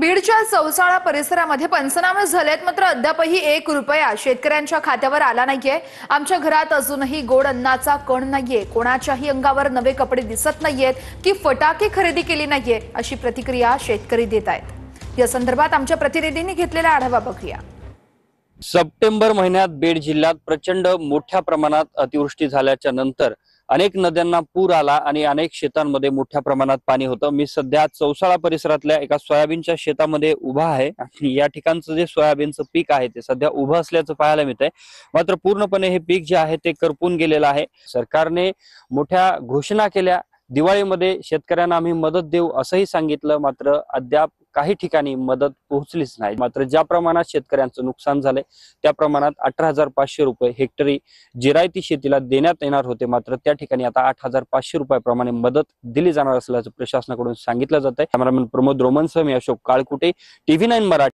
बीडच्या चौसाळा परिसरामध्ये पंचनामे झालेत, मात्र अद्यापही 1 रुपया शेतकऱ्यांच्या खात्यावर आला नाहीये। आमच्या घरात अजूनही गोड अन्नाचा कण नाहीये, कोणाच्याही अंगावर नवे कपडे दिसत नाहीयेत की फटाके खरेदी केली नाहीये, अशी प्रतिक्रिया शेतकरी देत आहेत। या संदर्भात आमच्या प्रतिनिधींनी घेतलेला आढावा बघूया। सप्टेंबर महिन्यात बीड जिल्ह्यात प्रचंड मोठ्या प्रमाणात अतिवृष्टी झाल्याच्या नंतर अनेक नद्यांना पूर आला आणि अनेक शेतांमध्ये मोठ्या प्रमाणात पाणी होतं। मी सध्या चौसाळा परिसरातल्या एका सोयाबीनच्या शेतामध्ये उभा आहे आणि या ठिकाणचं जे सोयाबीनचं पीक आहे ते सध्या उभं असल्याचं पाहायला मिळतंय। मात्र पूर्णपणे हे पीक जे आहे ते करपून गेलेलं आहे। सरकारने मोठ्या घोषणा केल्या, दिवाळीमध्ये शेतकऱ्यांना आम्ही मदत देऊ असंही सांगितलं, मात्र अद्याप काही ठिकाणी मदत पोहोचलीच नाही। मात्र ज्या प्रमाणात शेतकऱ्यांचं नुकसान झालंय त्या प्रमाणात 18,500 रुपये हेक्टरी जिरायती शेतीला देण्यात येणार होते, मात्र त्या ठिकाणी आता 8,500 रुपयाप्रमाणे मदत दिली जाणार असल्याचं प्रशासनाकडून सांगितलं जात आहे। कॅमेरामॅन प्रमोद रोमनसह मी अशोक काळकुटे, TV9 मराठी।